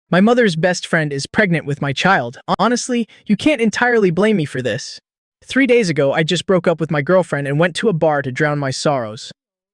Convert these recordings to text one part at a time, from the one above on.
My mother's best friend is pregnant with my child. Honestly, you can't entirely blame me for this. 3 days ago, I just broke up with my girlfriend and went to a bar to drown my sorrows.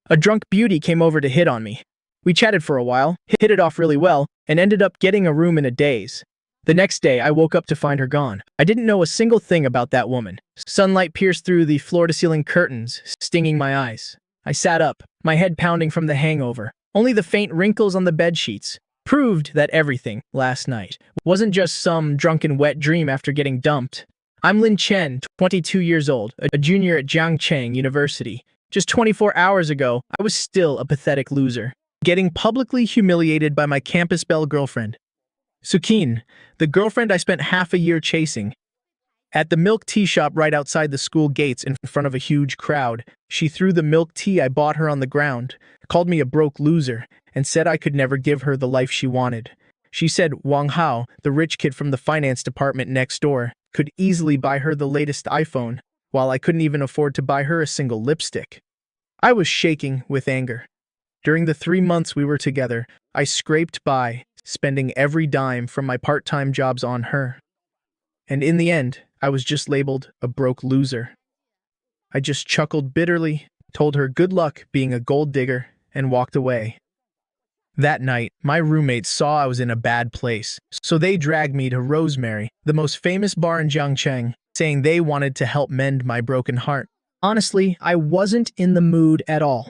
A drunk beauty came over to hit on me. We chatted for a while, hit it off really well, and ended up getting a room in a daze. The next day, I woke up to find her gone. I didn't know a single thing about that woman. Sunlight pierced through the floor-to-ceiling curtains, stinging my eyes. I sat up, my head pounding from the hangover. Only the faint wrinkles on the bedsheets proved that everything last night wasn't just some drunken wet dream after getting dumped. I'm Lin Chen, 22 years old, a junior at Jiangcheng University. Just 24 hours ago, I was still a pathetic loser, getting publicly humiliated by my campus belle girlfriend. Sukin, the girlfriend I spent half a year chasing. At the milk tea shop right outside the school gates in front of a huge crowd, she threw the milk tea I bought her on the ground, called me a broke loser, and said I could never give her the life she wanted. She said Wang Hao, the rich kid from the finance department next door, could easily buy her the latest iPhone, while I couldn't even afford to buy her a single lipstick. I was shaking with anger. During the 3 months we were together, I scraped by, spending every dime from my part-time jobs on her. And in the end, I was just labeled a broke loser. I just chuckled bitterly, told her good luck being a gold digger, and walked away. That night, my roommates saw I was in a bad place, so they dragged me to Rosemary, the most famous bar in Jiangcheng, saying they wanted to help mend my broken heart. Honestly, I wasn't in the mood at all.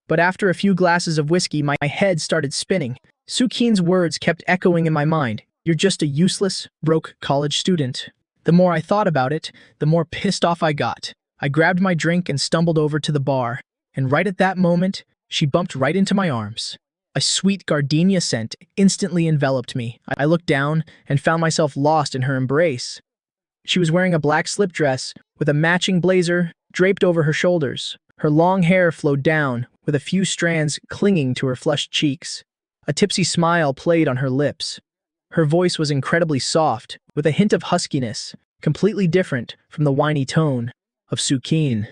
But after a few glasses of whiskey, my head started spinning. Sukin's words kept echoing in my mind. You're just a useless, broke college student. The more I thought about it, the more pissed off I got. I grabbed my drink and stumbled over to the bar, and right at that moment, she bumped right into my arms. A sweet gardenia scent instantly enveloped me. I looked down and found myself lost in her embrace. She was wearing a black slip dress with a matching blazer draped over her shoulders. Her long hair flowed down, with a few strands clinging to her flushed cheeks. A tipsy smile played on her lips. Her voice was incredibly soft, with a hint of huskiness, completely different from the whiny tone of Sukin.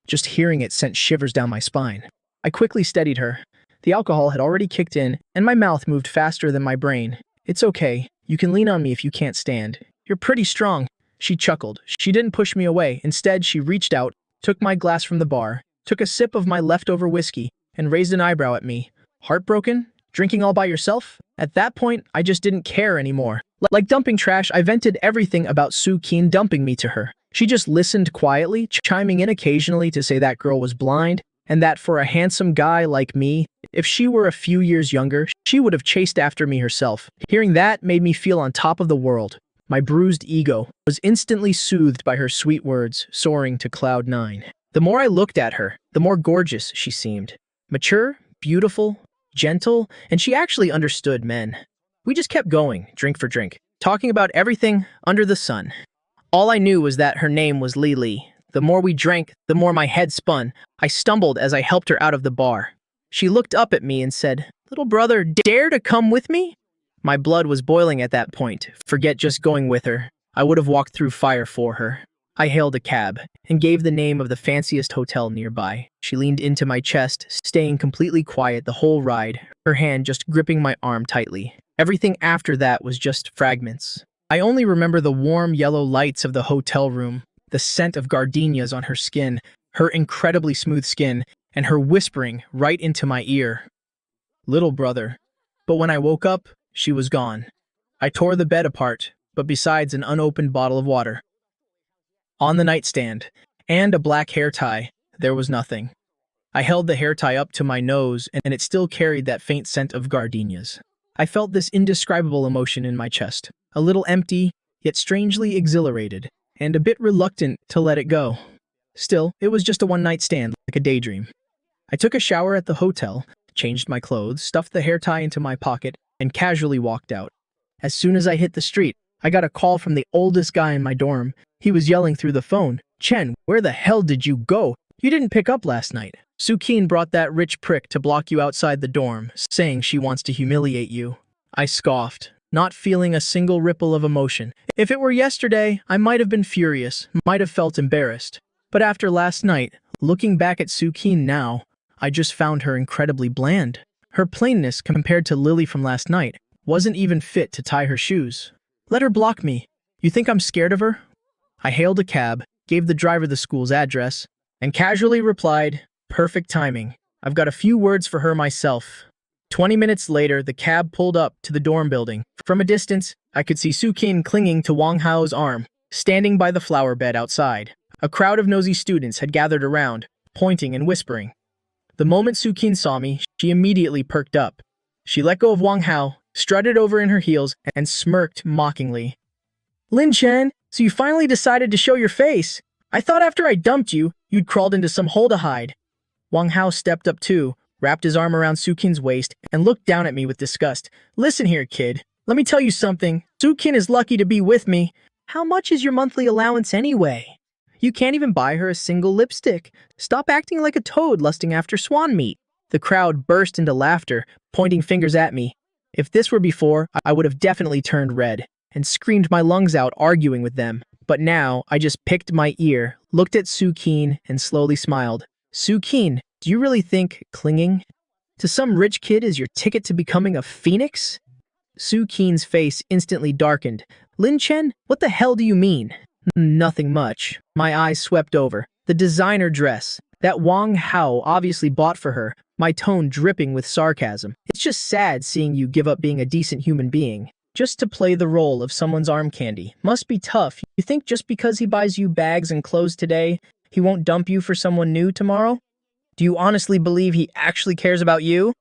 Just hearing it sent shivers down my spine. I quickly steadied her. The alcohol had already kicked in, and my mouth moved faster than my brain. It's okay. You can lean on me if you can't stand. You're pretty strong. She chuckled. She didn't push me away. Instead, she reached out, took my glass from the bar, took a sip of my leftover whiskey, and raised an eyebrow at me. Heartbroken? Drinking all by yourself? At that point, I just didn't care anymore. Like dumping trash, I vented everything about Sukin dumping me to her. She just listened quietly, chiming in occasionally to say that girl was blind, and that for a handsome guy like me, if she were a few years younger, she would have chased after me herself. Hearing that made me feel on top of the world. My bruised ego was instantly soothed by her sweet words, soaring to cloud 9. The more I looked at her, the more gorgeous she seemed. Mature, beautiful, gentle, and she actually understood men. We just kept going, drink for drink, talking about everything under the sun. All I knew was that her name was Li. The more we drank, the more my head spun. I stumbled as I helped her out of the bar. She looked up at me and said, "Little brother, dare to come with me?" My blood was boiling at that point. Forget just going with her. I would have walked through fire for her. I hailed a cab and gave the name of the fanciest hotel nearby. She leaned into my chest, staying completely quiet the whole ride, her hand just gripping my arm tightly. Everything after that was just fragments. I only remember the warm yellow lights of the hotel room, the scent of gardenias on her skin, her incredibly smooth skin, and her whispering right into my ear. "Little brother." But when I woke up, she was gone. I tore the bed apart, but besides an unopened bottle of water on the nightstand, and a black hair tie, there was nothing. I held the hair tie up to my nose, and it still carried that faint scent of gardenias. I felt this indescribable emotion in my chest, a little empty, yet strangely exhilarated, and a bit reluctant to let it go. Still, it was just a one-night stand, like a daydream. I took a shower at the hotel, changed my clothes, stuffed the hair tie into my pocket, and casually walked out. As soon as I hit the street, I got a call from the oldest guy in my dorm. He was yelling through the phone, "Chen, where the hell did you go? You didn't pick up last night. Sukin brought that rich prick to block you outside the dorm, saying she wants to humiliate you." I scoffed, not feeling a single ripple of emotion. If it were yesterday, I might have been furious, might have felt embarrassed. But after last night, looking back at Sukin now, I just found her incredibly bland. Her plainness compared to Lily from last night wasn't even fit to tie her shoes. Let her block me. You think I'm scared of her? I hailed a cab, gave the driver the school's address, and casually replied, "Perfect timing. I've got a few words for her myself." 20 minutes later, the cab pulled up to the dorm building. From a distance, I could see Soo-kin clinging to Wang Hao's arm, standing by the flower bed outside. A crowd of nosy students had gathered around, pointing and whispering. The moment Soo-kin saw me, she immediately perked up. She let go of Wang Hao, strutted over in her heels, and smirked mockingly. "Lin Chen, so you finally decided to show your face. I thought after I dumped you, you'd crawled into some hole to hide." Wang Hao stepped up too, wrapped his arm around Soo-kin's waist, and looked down at me with disgust. "Listen here, kid. Let me tell you something. Soo-kin is lucky to be with me. How much is your monthly allowance anyway? You can't even buy her a single lipstick. Stop acting like a toad lusting after swan meat." The crowd burst into laughter, pointing fingers at me. If this were before, I would have definitely turned red and screamed my lungs out arguing with them. But now, I just picked my ear, looked at Soo-kin, and slowly smiled. "Soo-kin, do you really think clinging to some rich kid is your ticket to becoming a phoenix?" Soo-kin's face instantly darkened. "Lin Chen, what the hell do you mean?" "Nothing much." My eyes swept over. The designer dress that Wang Hao obviously bought for her, my tone dripping with sarcasm. "It's just sad seeing you give up being a decent human being just to play the role of someone's arm candy. Must be tough. You think just because he buys you bags and clothes today, he won't dump you for someone new tomorrow? Do you honestly believe he actually cares about you?"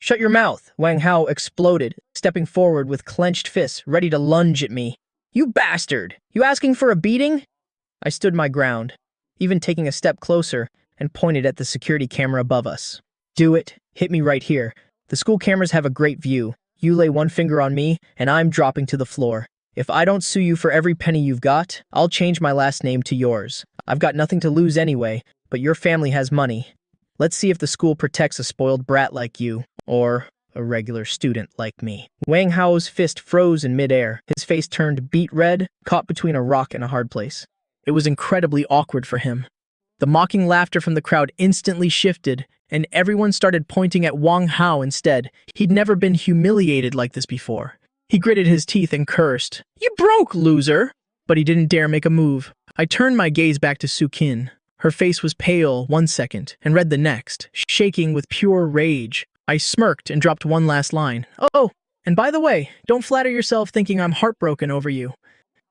"Shut your mouth," Wang Hao exploded, stepping forward with clenched fists, ready to lunge at me. "You bastard! You asking for a beating?" I stood my ground, even taking a step closer, and pointed at the security camera above us. "Do it. Hit me right here. The school cameras have a great view. You lay one finger on me, and I'm dropping to the floor. If I don't sue you for every penny you've got, I'll change my last name to yours. I've got nothing to lose anyway, but your family has money. Let's see if the school protects a spoiled brat like you, or a regular student like me." Wang Hao's fist froze in midair. His face turned beet red, caught between a rock and a hard place. It was incredibly awkward for him. The mocking laughter from the crowd instantly shifted, and everyone started pointing at Wang Hao instead. He'd never been humiliated like this before. He gritted his teeth and cursed. "You broke, loser!" But he didn't dare make a move. I turned my gaze back to Soo-kin. Her face was pale one second and red the next, shaking with pure rage. I smirked and dropped one last line. "Oh, and by the way, don't flatter yourself thinking I'm heartbroken over you.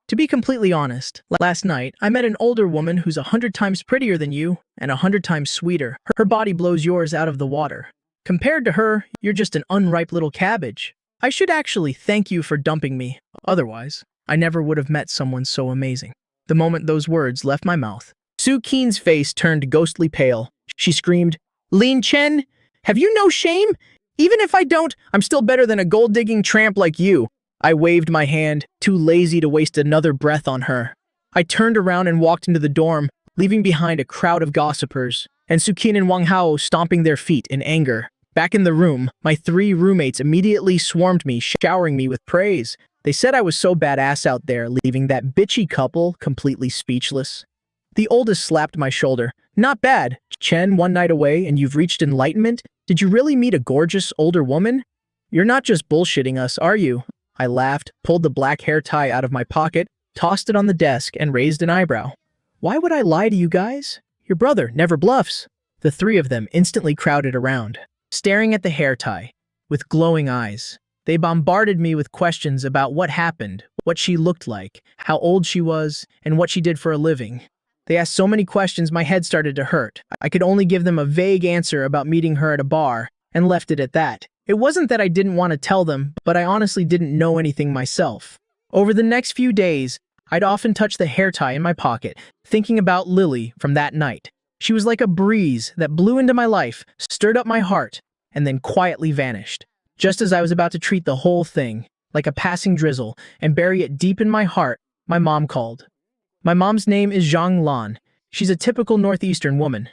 To be completely honest, last night I met an older woman who's 100 times prettier than you and 100 times sweeter. Her body blows yours out of the water. Compared to her, you're just an unripe little cabbage. I should actually thank you for dumping me. Otherwise, I never would have met someone so amazing." The moment those words left my mouth, Soo-kin's face turned ghostly pale. She screamed, "Lin Chen, have you no shame? Even if I don't, I'm still better than a gold-digging tramp like you." I waved my hand, too lazy to waste another breath on her. I turned around and walked into the dorm, leaving behind a crowd of gossipers, and Soo-kin and Wang Hao stomping their feet in anger. Back in the room, my 3 roommates immediately swarmed me, showering me with praise. They said I was so badass out there, leaving that bitchy couple completely speechless. The oldest slapped my shoulder. "Not bad. Chen, 1 night away and you've reached enlightenment? Did you really meet a gorgeous older woman? You're not just bullshitting us, are you?" I laughed, pulled the black hair tie out of my pocket, tossed it on the desk, and raised an eyebrow. "Why would I lie to you guys? Your brother never bluffs." The 3 of them instantly crowded around, staring at the hair tie, with glowing eyes. They bombarded me with questions about what happened, what she looked like, how old she was, and what she did for a living. They asked so many questions my head started to hurt. I could only give them a vague answer about meeting her at a bar, and left it at that. It wasn't that I didn't want to tell them, but I honestly didn't know anything myself. Over the next few days, I'd often touch the hair tie in my pocket, thinking about Lily from that night. She was like a breeze that blew into my life, stirred up my heart, and then quietly vanished. Just as I was about to treat the whole thing like a passing drizzle and bury it deep in my heart, my mom called. My mom's name is Zhang Lan. She's a typical Northeastern woman.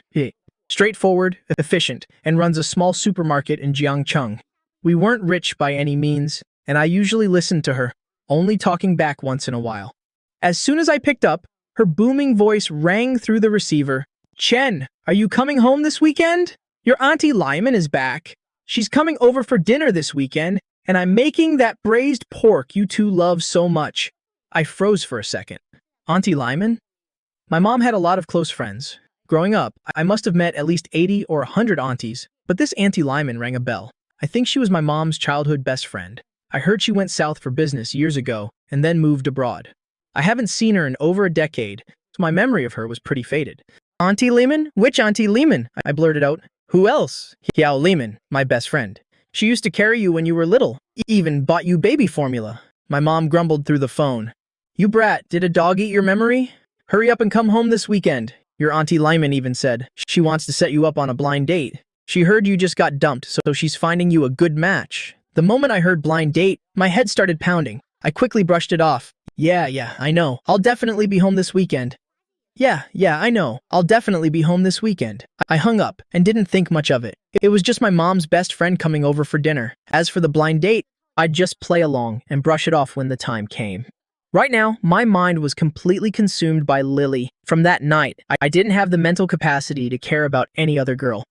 Straightforward, efficient, and runs a small supermarket in Jiangcheng. We weren't rich by any means, and I usually listened to her, only talking back once in a while. As soon as I picked up, her booming voice rang through the receiver. "Chen, are you coming home this weekend? Your Auntie Lyman is back. She's coming over for dinner this weekend, And I'm making that braised pork you two love so much. I froze for a second. Auntie Lyman? My mom had a lot of close friends. Growing up, I must have met at least 80 or 100 aunties, but this Auntie Lyman rang a bell. I think she was my mom's childhood best friend. I heard she went south for business years ago and then moved abroad. I haven't seen her in over a decade, so my memory of her was pretty faded. Auntie Lehman? Which Auntie Lehman? I blurted out. Who else? Yao Lehman, my best friend. She used to carry you when you were little, even bought you baby formula. My mom grumbled through the phone. You brat, did a dog eat your memory? Hurry up and come home this weekend. Your Auntie Lyman even said. She wants to set you up on a blind date. She heard you just got dumped, so she's finding you a good match. The moment I heard blind date, my head started pounding. I quickly brushed it off. Yeah, I know. I'll definitely be home this weekend. Yeah, I know. I'll definitely be home this weekend. I hung up and didn't think much of it. It was just my mom's best friend coming over for dinner. As for the blind date, I'd just play along and brush it off when the time came. Right now, my mind was completely consumed by Lily. From that night, I didn't have the mental capacity to care about any other girl.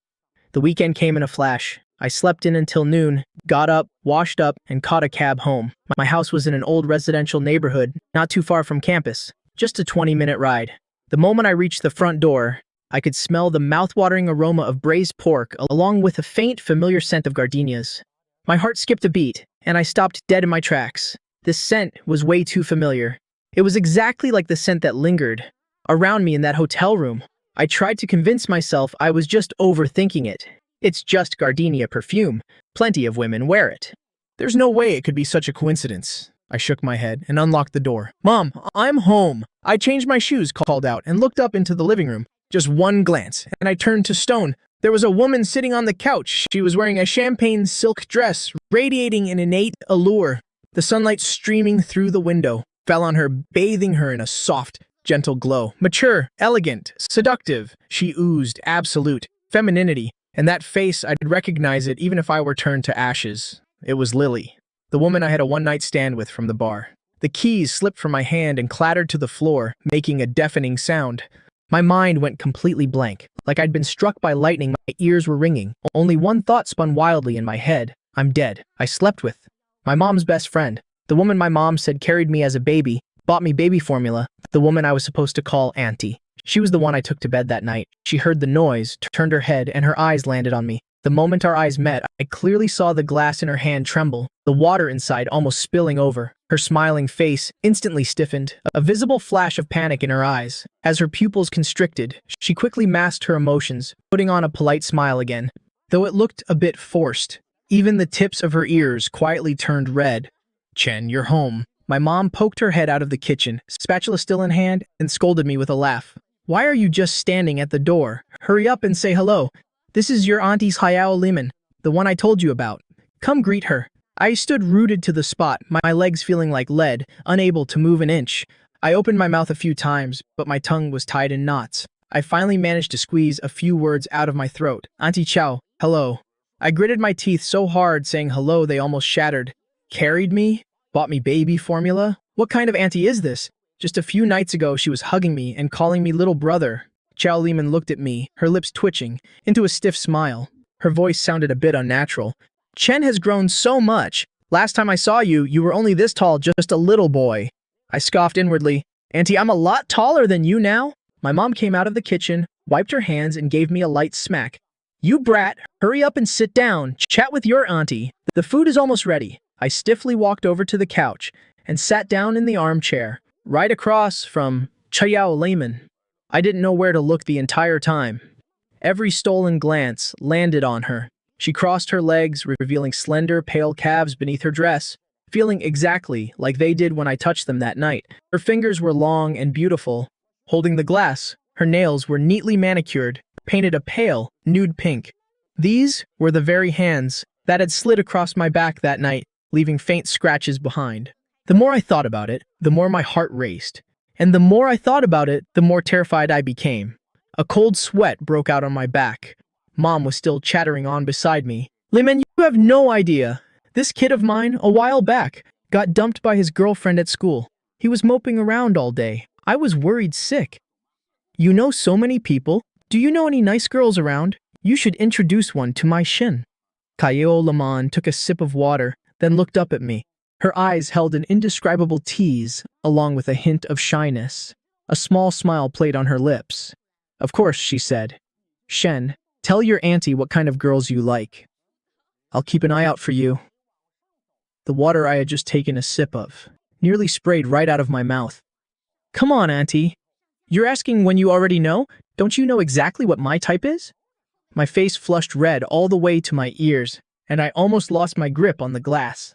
The weekend came in a flash. I slept in until noon, got up, washed up, and caught a cab home. My house was in an old residential neighborhood, not too far from campus. Just a 20-minute ride. The moment I reached the front door, I could smell the mouth-watering aroma of braised pork along with a faint, familiar scent of gardenias. My heart skipped a beat, and I stopped dead in my tracks. This scent was way too familiar. It was exactly like the scent that lingered around me in that hotel room. I tried to convince myself I was just overthinking it. It's just gardenia perfume. Plenty of women wear it. There's no way it could be such a coincidence. I shook my head and unlocked the door. Mom, I'm home. I changed my shoes, called out, and looked up into the living room. Just one glance, and I turned to stone. There was a woman sitting on the couch. She was wearing a champagne silk dress, radiating an innate allure. The sunlight streaming through the window fell on her, bathing her in a soft, gentle glow. Mature, elegant, seductive, she oozed absolute femininity. And that face, I'd recognize it even if I were turned to ashes. It was Lily, the woman I had a one-night stand with from the bar. The keys slipped from my hand and clattered to the floor, making a deafening sound. My mind went completely blank. Like I'd been struck by lightning, my ears were ringing. Only one thought spun wildly in my head. I'm dead. I slept with my mom's best friend. The woman my mom said carried me as a baby, bought me baby formula. The woman I was supposed to call Auntie. She was the one I took to bed that night. She heard the noise, turned her head, and her eyes landed on me. The moment our eyes met, I clearly saw the glass in her hand tremble, the water inside almost spilling over. Her smiling face instantly stiffened, a visible flash of panic in her eyes. As her pupils constricted, she quickly masked her emotions, putting on a polite smile again. Though it looked a bit forced, even the tips of her ears quietly turned red. Chen, you're home. My mom poked her head out of the kitchen, spatula still in hand, and scolded me with a laugh. Why are you just standing at the door? Hurry up and say hello. This is your auntie's Hayao Lehman, the one I told you about. Come greet her. I stood rooted to the spot, my legs feeling like lead, unable to move an inch. I opened my mouth a few times, but my tongue was tied in knots. I finally managed to squeeze a few words out of my throat. Auntie Chow, hello. I gritted my teeth so hard saying hello they almost shattered. Carried me? Bought me baby formula? What kind of auntie is this? Just a few nights ago, she was hugging me and calling me little brother. Chow Lehman looked at me, her lips twitching, into a stiff smile. Her voice sounded a bit unnatural. Chen has grown so much. Last time I saw you, you were only this tall, just a little boy. I scoffed inwardly. Auntie, I'm a lot taller than you now. My mom came out of the kitchen, wiped her hands, and gave me a light smack. You brat, hurry up and sit down. Chat with your auntie. The food is almost ready. I stiffly walked over to the couch and sat down in the armchair, right across from Chayao Lehman. I didn't know where to look the entire time. Every stolen glance landed on her. She crossed her legs, revealing slender, pale calves beneath her dress, feeling exactly like they did when I touched them that night. Her fingers were long and beautiful. Holding the glass, her nails were neatly manicured, painted a pale, nude pink. These were the very hands that had slid across my back that night, leaving faint scratches behind. The more I thought about it, the more my heart raced. And the more I thought about it, the more terrified I became. A cold sweat broke out on my back. Mom was still chattering on beside me. Lehman, you have no idea. This kid of mine, a while back, got dumped by his girlfriend at school. He was moping around all day. I was worried sick. You know so many people. Do you know any nice girls around? You should introduce one to my Shin. Kaio Laman took a sip of water, then looked up at me. Her eyes held an indescribable tease, along with a hint of shyness. A small smile played on her lips. "Of course," she said. "Shen, tell your auntie what kind of girls you like. I'll keep an eye out for you." The water I had just taken a sip of nearly sprayed right out of my mouth. "Come on, auntie. You're asking when you already know? Don't you know exactly what my type is?" My face flushed red all the way to my ears, and I almost lost my grip on the glass.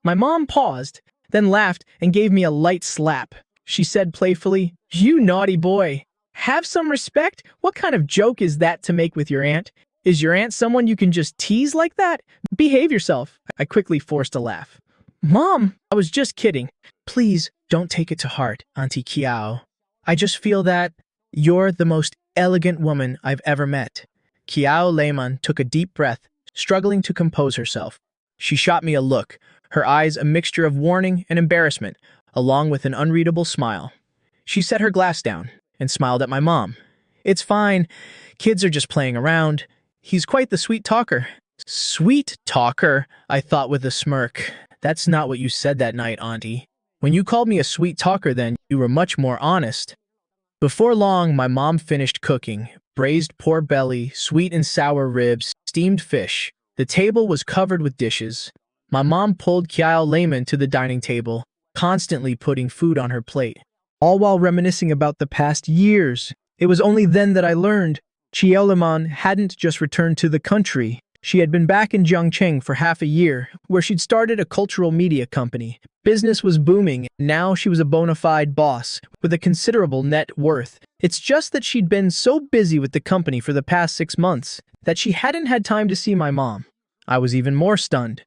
My mom paused, then laughed and gave me a light slap. She said playfully, "You naughty boy. Have some respect. What kind of joke is that to make with your aunt? Is your aunt someone you can just tease like that? Behave yourself." I quickly forced a laugh. "Mom, I was just kidding. Please don't take it to heart, Auntie Kiao. I just feel that you're the most elegant woman I've ever met." Kiao Layman took a deep breath, struggling to compose herself. She shot me a look, her eyes a mixture of warning and embarrassment, along with an unreadable smile. She set her glass down and smiled at my mom. "It's fine. Kids are just playing around. He's quite the sweet talker." "Sweet talker," I thought with a smirk. "That's not what you said that night, Auntie. When you called me a sweet talker then, you were much more honest." Before long, my mom finished cooking. Braised pork belly, sweet and sour ribs, steamed fish. The table was covered with dishes. My mom pulled Kiao Layman to the dining table, constantly putting food on her plate, all while reminiscing about the past years. It was only then that I learned Kiao Layman hadn't just returned to the country. She had been back in Zhongcheng for half a year, where she'd started a cultural media company. Business was booming, and now she was a bona fide boss, with a considerable net worth. It's just that she'd been so busy with the company for the past 6 months that she hadn't had time to see my mom. I was even more stunned.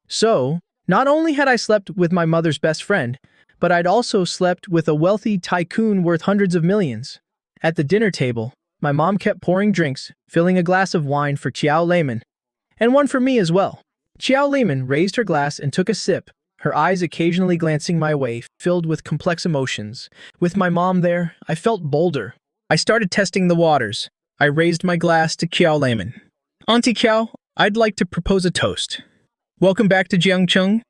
So, not only had I slept with my mother's best friend, but I'd also slept with a wealthy tycoon worth hundreds of millions. At the dinner table, my mom kept pouring drinks, filling a glass of wine for Kiao Layman, and one for me as well. Kiao Layman raised her glass and took a sip, her eyes occasionally glancing my way, filled with complex emotions. With my mom there, I felt bolder. I started testing the waters. I raised my glass to Kiao Layman. "Auntie Kiao, I'd like to propose a toast. Welcome back to Jiangcheng."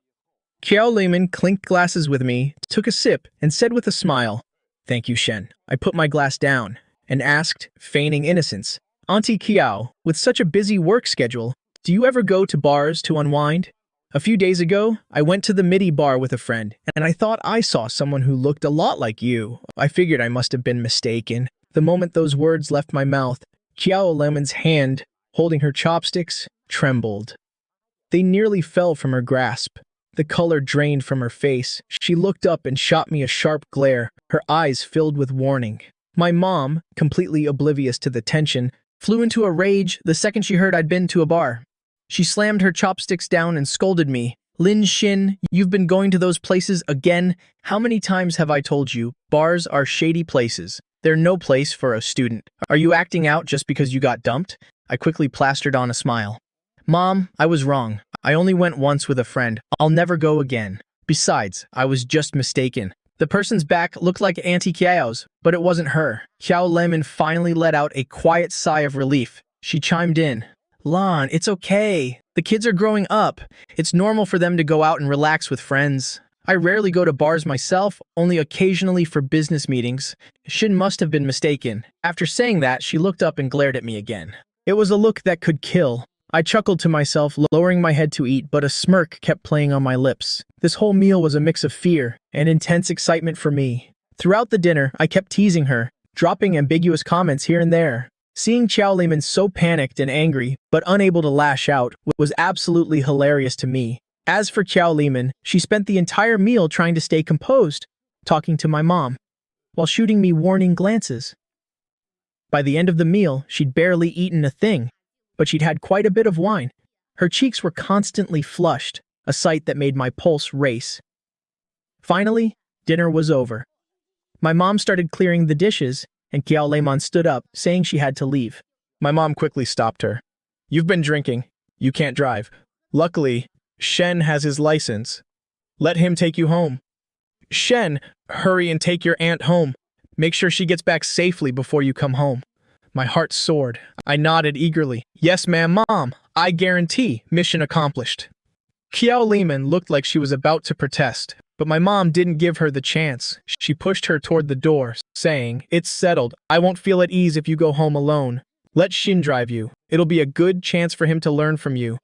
Kiao Layman clinked glasses with me, took a sip, and said with a smile, "Thank you, Shen." I put my glass down and asked, feigning innocence, "Auntie Kiao, with such a busy work schedule, do you ever go to bars to unwind?" "A few days ago, I went to the midi bar with a friend, and I thought I saw someone who looked a lot like you. I figured I must have been mistaken." The moment those words left my mouth, Kiao Layman's hand, holding her chopsticks, trembled. They nearly fell from her grasp. The color drained from her face. She looked up and shot me a sharp glare, her eyes filled with warning. My mom, completely oblivious to the tension, flew into a rage the second she heard I'd been to a bar. She slammed her chopsticks down and scolded me. "Lin Xin, you've been going to those places again? How many times have I told you, bars are shady places. They're no place for a student. Are you acting out just because you got dumped?" I quickly plastered on a smile. "Mom, I was wrong. I only went once with a friend. I'll never go again. Besides, I was just mistaken. The person's back looked like Auntie Kiao's, but it wasn't her." Kiao Layman finally let out a quiet sigh of relief. She chimed in. "Lan, it's okay. The kids are growing up. It's normal for them to go out and relax with friends. I rarely go to bars myself, only occasionally for business meetings." Shin must have been mistaken. After saying that, she looked up and glared at me again. It was a look that could kill. I chuckled to myself, lowering my head to eat, but a smirk kept playing on my lips. This whole meal was a mix of fear and intense excitement for me. Throughout the dinner, I kept teasing her, dropping ambiguous comments here and there. Seeing Kiao Layman so panicked and angry, but unable to lash out, was absolutely hilarious to me. As for Kiao Layman, she spent the entire meal trying to stay composed, talking to my mom, while shooting me warning glances. By the end of the meal, she'd barely eaten a thing, but she'd had quite a bit of wine. Her cheeks were constantly flushed, a sight that made my pulse race. Finally, dinner was over. My mom started clearing the dishes, and Kiao Layman stood up, saying she had to leave. My mom quickly stopped her. "You've been drinking. You can't drive. Luckily, Shen has his license. Let him take you home. Shen, hurry and take your aunt home. Make sure she gets back safely before you come home." My heart soared. I nodded eagerly. "Yes, ma'am, Mom. I guarantee. Mission accomplished." Qiao Liman looked like she was about to protest, but my mom didn't give her the chance. She pushed her toward the door, saying, "It's settled. I won't feel at ease if you go home alone. Let Shin drive you. It'll be a good chance for him to learn from you."